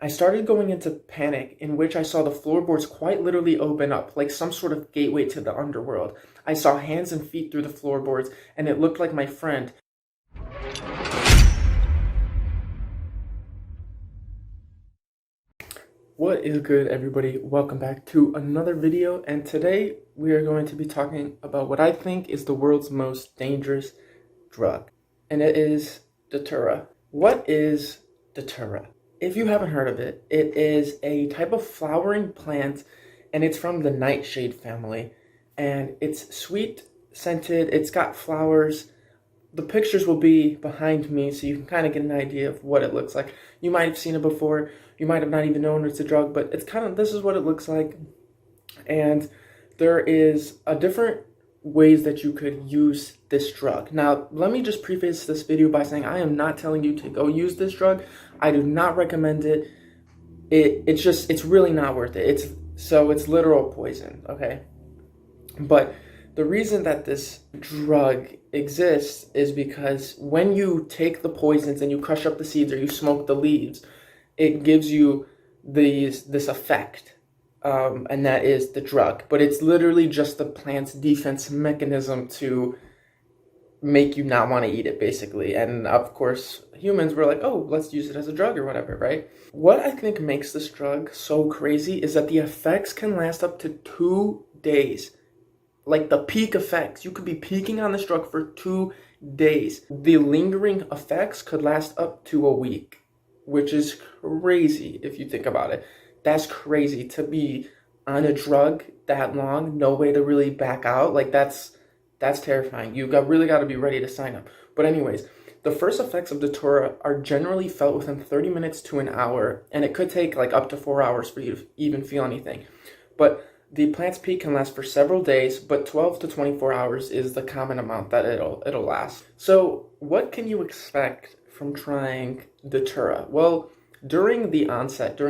I started going into panic, in which I saw the floorboards quite literally open up, like some sort of gateway to the underworld. I saw hands and feet through the floorboards, and it looked like my friend. What is good, everybody? Welcome back to another video, and today we are going to be talking about what I think is the world's most dangerous drug, and it is datura. What is datura? If you haven't heard of it, it is a type of flowering plant, and it's from the nightshade family, and it's sweet, scented, it's got flowers. The pictures will be behind me so you can kind of get an idea of what it looks like. You might have seen it before, you might have not even known it's a drug, but it's kind of, this is what it looks like. And there is a different ways that you could use this drug. Now, let me just preface this video by saying I am not telling you to go use this drug. I do not recommend it. It's really not worth it. It's literal poison, okay? But the reason that this drug exists is because when you take the poisons and you crush up the seeds or you smoke the leaves, it gives you this effect, and that is the drug. But it's literally just the plant's defense mechanism to make you not want to eat it, basically. And of course, humans were like, oh, let's use it as a drug or whatever, right? What I think makes this drug so crazy is that the effects can last up to 2 days. Like the peak effects, you could be peaking on this drug for 2 days. The lingering effects could last up to a week, which is crazy if you think about it. That's crazy to be on a drug that long, no way to really back out. Like that's terrifying. Really got to be ready to sign up. But anyways, the first effects of datura are generally felt within 30 minutes to an hour, and it could take like up to 4 hours for you to even feel anything. But the plant's peak can last for several days, but 12 to 24 hours is the common amount that it'll last. So what can you expect from trying datura? Well, during the onset,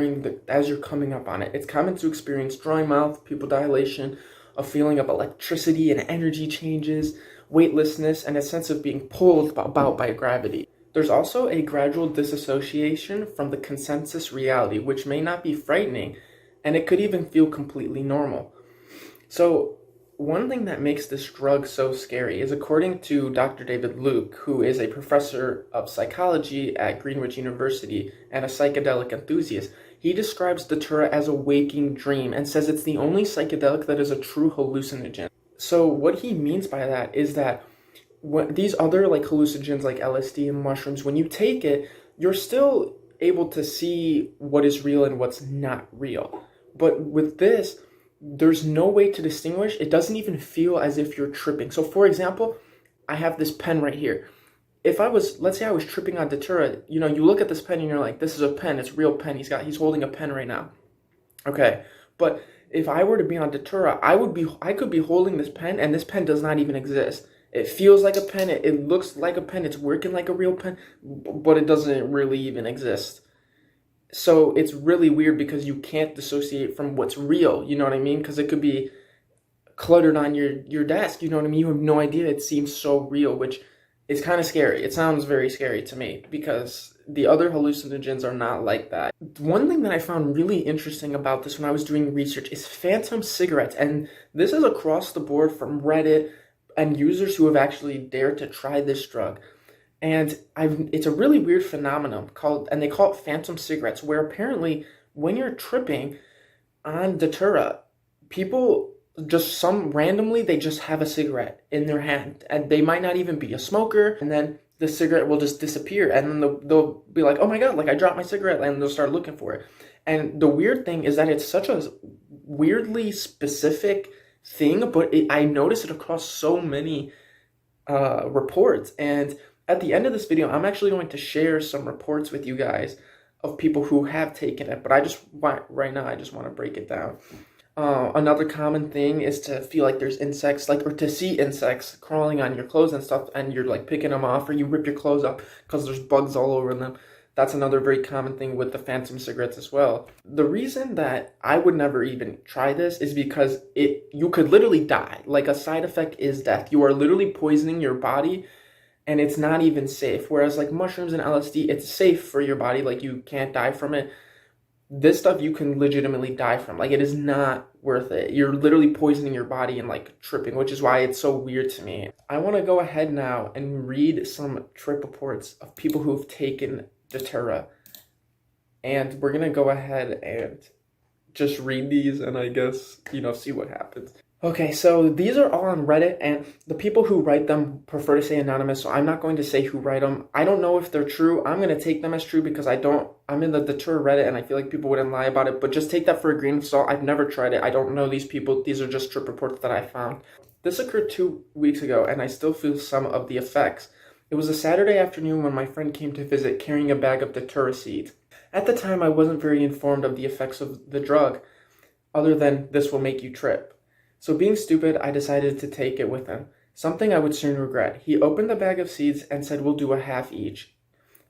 as you're coming up on it, it's common to experience dry mouth, pupil dilation, a feeling of electricity and energy changes, weightlessness, and a sense of being pulled about by gravity. There's also a gradual disassociation from the consensus reality, which may not be frightening, and it could even feel completely normal. So one thing that makes this drug so scary is, according to Dr. David Luke, who is a professor of psychology at Greenwich University and a psychedelic enthusiast, he describes datura as a waking dream and says it's the only psychedelic that is a true hallucinogen. So what he means by that is that these other like hallucinogens like LSD and mushrooms, when you take it, you're still able to see what is real and what's not real. But with this, there's no way to distinguish. It doesn't even feel as if you're tripping. So for example, I have this pen right here. Let's say I was tripping on datura, you look at this pen and you're like, this is a pen, it's a real pen. He's holding a pen right now. Okay. But if I were to be on datura, I could be holding this pen and this pen does not even exist. It feels like a pen, it looks like a pen, it's working like a real pen, but it doesn't really even exist. So it's really weird because you can't dissociate from what's real, you know what I mean? Because it could be cluttered on your desk, you know what I mean? You have no idea. It seems so real, which is kind of scary. It sounds very scary to me because the other hallucinogens are not like that. One thing that I found really interesting about this when I was doing research is phantom cigarettes. And this is across the board from Reddit and users who have actually dared to try this drug. And it's a really weird phenomenon and they call it phantom cigarettes, where apparently when you're tripping on datura, people randomly, they just have a cigarette in their hand, and they might not even be a smoker, and then the cigarette will just disappear, and then they'll be like, oh my God, like I dropped my cigarette, and they'll start looking for it. And the weird thing is that it's such a weirdly specific thing, but I noticed it across so many reports. And at the end of this video, I'm actually going to share some reports with you guys of people who have taken it, but right now I just want to break it down. Another common thing is to feel like there's insects, or to see insects crawling on your clothes and stuff, and you're like picking them off, or you rip your clothes up because there's bugs all over them. That's another very common thing with the phantom cigarettes as well. The reason that I would never even try this is because you could literally die. Like, a side effect is death. You are literally poisoning your body, and it's not even safe. Whereas like mushrooms and LSD, it's safe for your body, like you can't die from it. this stuff you can legitimately die from. Like, it is not worth it. You're literally poisoning your body and like tripping, which is why it's so weird to me. I want to go ahead now and read some trip reports of people who've taken datura. And we're going to go ahead and just read these and I guess, see what happens. Okay, so these are all on Reddit, and the people who write them prefer to say anonymous, so I'm not going to say who write them. I don't know if they're true. I'm going to take them as true because I'm in the datura Reddit, and I feel like people wouldn't lie about it, but just take that for a grain of salt. I've never tried it. I don't know these people. These are just trip reports that I found. This occurred 2 weeks ago, and I still feel some of the effects. It was a Saturday afternoon when my friend came to visit carrying a bag of datura seeds. At the time, I wasn't very informed of the effects of the drug, other than this will make you trip. So being stupid, I decided to take it with him, something I would soon regret. He opened the bag of seeds and said we'll do a half each.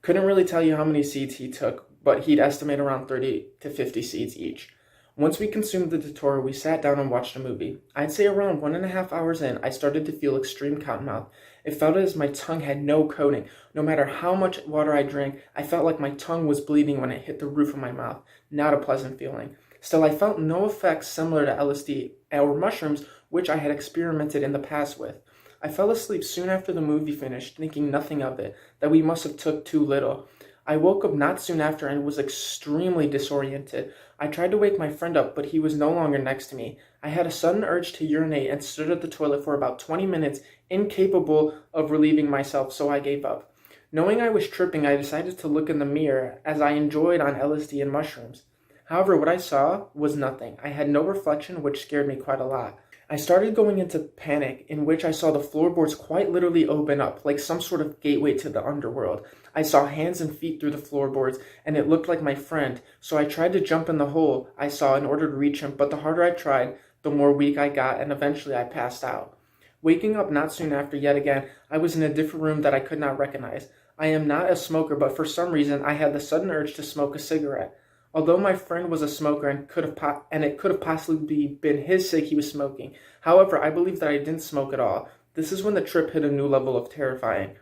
Couldn't really tell you how many seeds he took, but he'd estimate around 30 to 50 seeds each. Once we consumed the datura, we sat down and watched a movie. I'd say around 1.5 hours in, I started to feel extreme cottonmouth. It felt as my tongue had no coating. No matter how much water I drank, I felt like my tongue was bleeding when it hit the roof of my mouth. Not a pleasant feeling. Still, I felt no effects similar to LSD or mushrooms, which I had experimented in the past with. I fell asleep soon after the movie finished, thinking nothing of it, that we must have took too little. I woke up not soon after and was extremely disoriented. I tried to wake my friend up, but he was no longer next to me. I had a sudden urge to urinate and stood at the toilet for about 20 minutes, incapable of relieving myself, so I gave up. Knowing I was tripping, I decided to look in the mirror, as I enjoyed on LSD and mushrooms. However, what I saw was nothing. I had no reflection, which scared me quite a lot. I started going into panic, in which I saw the floorboards quite literally open up, like some sort of gateway to the underworld. I saw hands and feet through the floorboards, and it looked like my friend, so I tried to jump in the hole I saw in order to reach him, but the harder I tried, the more weak I got, and eventually I passed out. Waking up not soon after yet again, I was in a different room that I could not recognize. I am not a smoker, but for some reason I had the sudden urge to smoke a cigarette. Although my friend was a smoker and it could have possibly been his cig he was smoking. However, I believe that I didn't smoke at all. This is when the trip hit a new level of terrifying.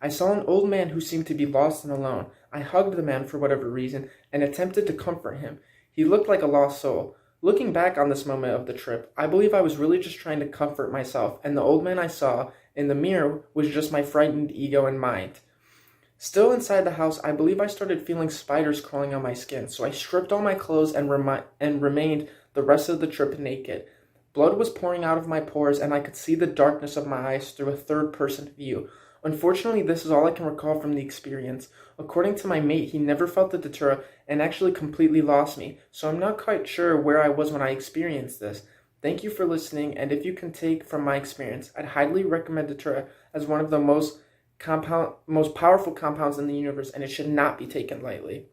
I saw an old man who seemed to be lost and alone. I hugged the man for whatever reason and attempted to comfort him. He looked like a lost soul. Looking back on this moment of the trip, I believe I was really just trying to comfort myself, and the old man I saw in the mirror was just my frightened ego and mind. Still inside the house, I believe I started feeling spiders crawling on my skin, so I stripped all my clothes and remained the rest of the trip naked. Blood was pouring out of my pores, and I could see the darkness of my eyes through a third-person view. Unfortunately, this is all I can recall from the experience. According to my mate, he never felt the datura and actually completely lost me, so I'm not quite sure where I was when I experienced this. Thank you for listening, and if you can take from my experience, I'd highly recommend datura as one of the most powerful compounds in the universe, and it should not be taken lightly.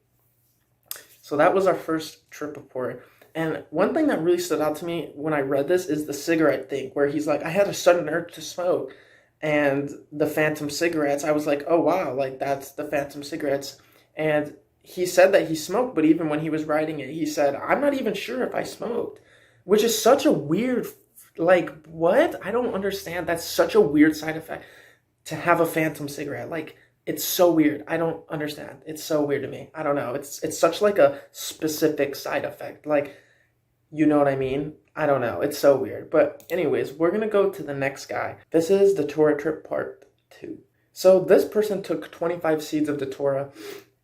So that was our first trip report. And one thing that really stood out to me when I read this is the cigarette thing, where he's like, I had a sudden urge to smoke. And the phantom cigarettes, I was like, oh wow, like that's the phantom cigarettes. And he said that he smoked, but even when he was writing it, he said, I'm not even sure if I smoked, which is such a weird, like, what? I don't understand. That's such a weird side effect. To have a phantom cigarette, like, it's so weird. I don't understand. It's so weird to me. I don't know. It's such like a specific side effect. Like, you know what I mean? I don't know. It's so weird. But anyways, we're going to go to the next guy. This is the datura trip part 2. So this person took 25 seeds of datura,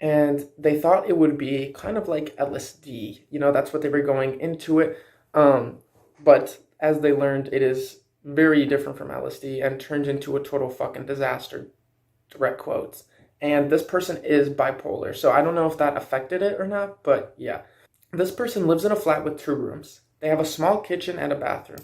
and they thought it would be kind of like LSD. You know, that's what they were going into it. But as they learned, it is very different from LSD and turned into a total fucking disaster, direct quotes. And this person is bipolar, so I don't know if that affected it or not, but yeah. This person lives in a flat with 2 rooms. They have a small kitchen and a bathroom.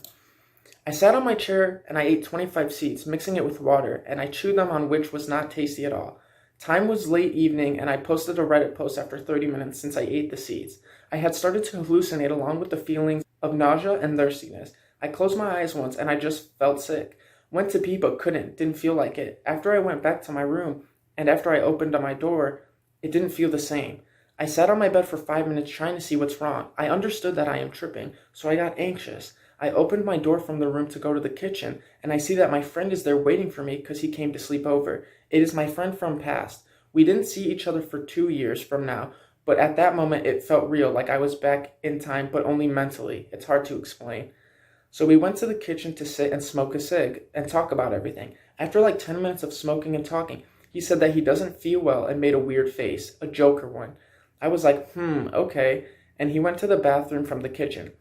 I sat on my chair and I ate 25 seeds, mixing it with water, and I chewed them on, which was not tasty at all. Time was late evening, and I posted a Reddit post after 30 minutes since I ate the seeds. I had started to hallucinate along with the feelings of nausea and thirstiness. I closed my eyes once and I just felt sick. Went to pee but couldn't, didn't feel like it. After I went back to my room and after I opened my door, it didn't feel the same. I sat on my bed for 5 minutes trying to see what's wrong. I understood that I am tripping, so I got anxious. I opened my door from the room to go to the kitchen, and I see that my friend is there waiting for me because he came to sleep over. It is my friend from past. We didn't see each other for 2 years from now, but at that moment it felt real, like I was back in time, but only mentally. It's hard to explain. So we went to the kitchen to sit and smoke a cig and talk about everything. After like 10 minutes of smoking and talking, he said that he doesn't feel well and made a weird face, a Joker one. I was like, okay, and he went to the bathroom from the kitchen.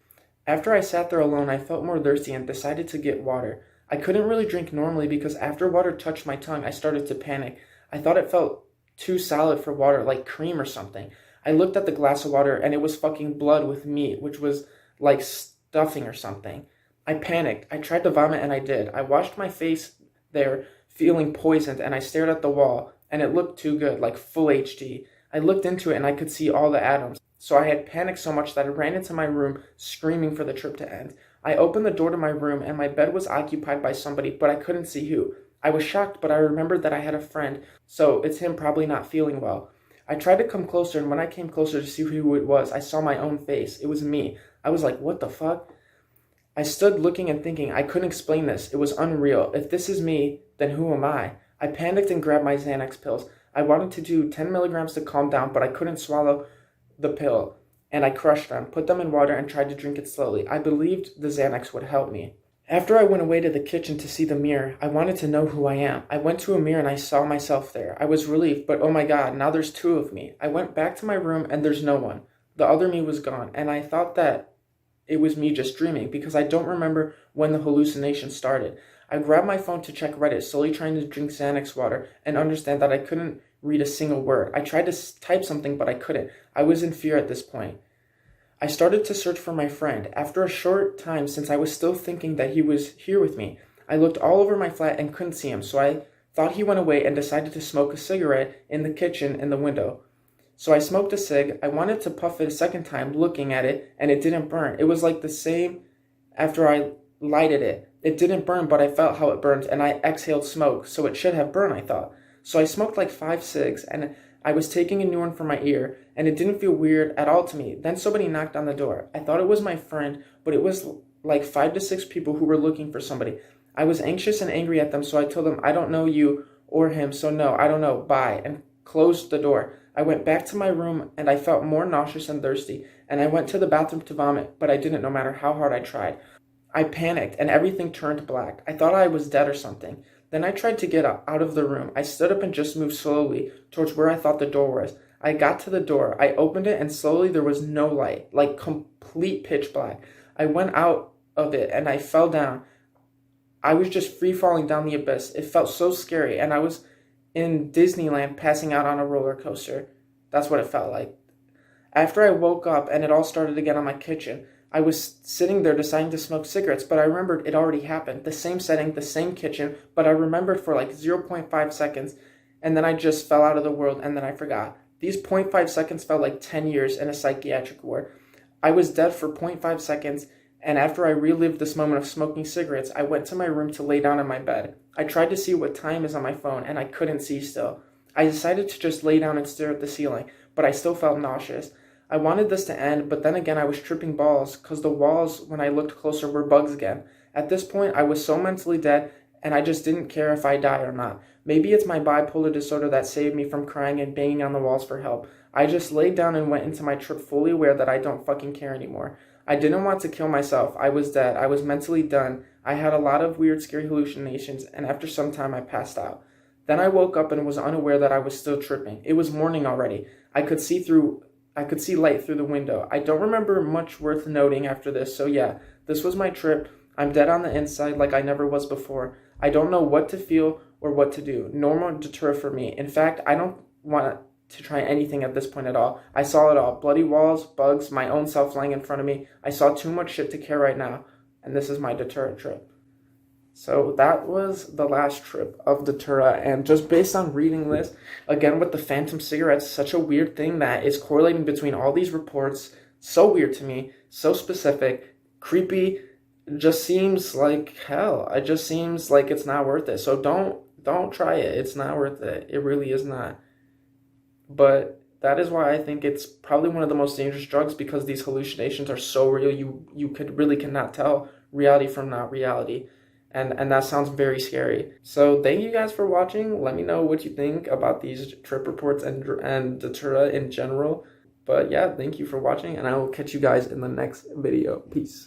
After I sat there alone, I felt more thirsty and decided to get water. I couldn't really drink normally because after water touched my tongue, I started to panic. I thought it felt too solid for water, like cream or something. I looked at the glass of water and it was fucking blood with meat, which was like stuffing or something. I panicked. I tried to vomit and I did. I washed my face there, feeling poisoned, and I stared at the wall and it looked too good, like full HD. I looked into it and I could see all the atoms. So I had panicked so much that I ran into my room screaming for the trip to end. I opened the door to my room and my bed was occupied by somebody, but I couldn't see who. I was shocked, but I remembered that I had a friend, so it's him probably not feeling well. I tried to come closer, and when I came closer to see who it was, I saw my own face. It was me. I was like, what the fuck? I stood looking and thinking, I couldn't explain this. It was unreal. If this is me, then who am I? I panicked and grabbed my Xanax pills. I wanted to do 10 milligrams to calm down, but I couldn't swallow the pill, and I crushed them, put them in water, and tried to drink it slowly. I believed the Xanax would help me. After I went away to the kitchen to see the mirror, I wanted to know who I am. I went to a mirror and I saw myself there. I was relieved, but oh my god, now there's two of me. I went back to my room and there's no one. The other me was gone, and I thought that it was me just dreaming because I don't remember when the hallucination started. I grabbed my phone to check Reddit, slowly trying to drink Xanax water and understand that I couldn't read a single word. I tried to type something, but I couldn't. I was in fear at this point. I started to search for my friend. After a short time, since I was still thinking that he was here with me, I looked all over my flat and couldn't see him, so I thought he went away and decided to smoke a cigarette in the kitchen in the window. So I smoked a cig. I wanted to puff it a second time, looking at it, and it didn't burn. It was like the same after I lighted it. It didn't burn, but I felt how it burned, and I exhaled smoke, so it should have burned, I thought. So I smoked like 5 cigs, and I was taking a new one from my ear, and it didn't feel weird at all to me. Then somebody knocked on the door. I thought it was my friend, but it was like 5 to 6 people who were looking for somebody. I was anxious and angry at them, so I told them, I don't know you or him, so no, I don't know, bye, and closed the door. I went back to my room, and I felt more nauseous and thirsty, and I went to the bathroom to vomit, but I didn't no matter how hard I tried. I panicked, and everything turned black. I thought I was dead or something. Then I tried to get out of the room. I stood up and just moved slowly towards where I thought the door was. I got to the door. I opened it, and slowly there was no light, like complete pitch black. I went out of it, and I fell down. I was just free falling down the abyss. It felt so scary, and I was in Disneyland passing out on a roller coaster. That's what it felt like. After I woke up and it all started again on my kitchen, I was sitting there deciding to smoke cigarettes, but I remembered it already happened. The same setting, the same kitchen, but I remembered for like 0.5 seconds, and then I just fell out of the world, and then I forgot. These 0.5 seconds felt like 10 years in a psychiatric ward. I was dead for 0.5 seconds, and after I relived this moment of smoking cigarettes, I went to my room to lay down in my bed. I tried to see what time is on my phone, and I couldn't see still. I decided to just lay down and stare at the ceiling, but I still felt nauseous. I wanted this to end, but then again I was tripping balls because the walls, when I looked closer, were bugs again. At this point, I was so mentally dead, and I just didn't care if I died or not. Maybe it's my bipolar disorder that saved me from crying and banging on the walls for help. I just laid down and went into my trip fully aware that I don't fucking care anymore. I didn't want to kill myself. I was dead. I was mentally done. I had a lot of weird, scary hallucinations, and after some time I passed out. Then I woke up and was unaware that I was still tripping. It was morning already. I could see light through the window. I don't remember much worth noting after this, so yeah, this was my trip. I'm dead on the inside like I never was before. I don't know what to feel or what to do. No more datura for me. In fact, I don't want to try anything at this point at all. I saw it all. Bloody walls, bugs, my own self lying in front of me. I saw too much shit to care right now, and this is my datura trip. So that was the last trip of datura, and just based on reading this, again with the phantom cigarettes, such a weird thing that is correlating between all these reports, so weird to me, so specific, creepy, just seems like hell. It just seems like it's not worth it. So don't try it. It's not worth it. It really is not. But that is why I think it's probably one of the most dangerous drugs, because these hallucinations are so real. You cannot tell reality from not reality. And that sounds very scary. So thank you guys for watching. Let me know what you think about these trip reports and datura in general. But yeah, thank you for watching, and I will catch you guys in the next video. Peace.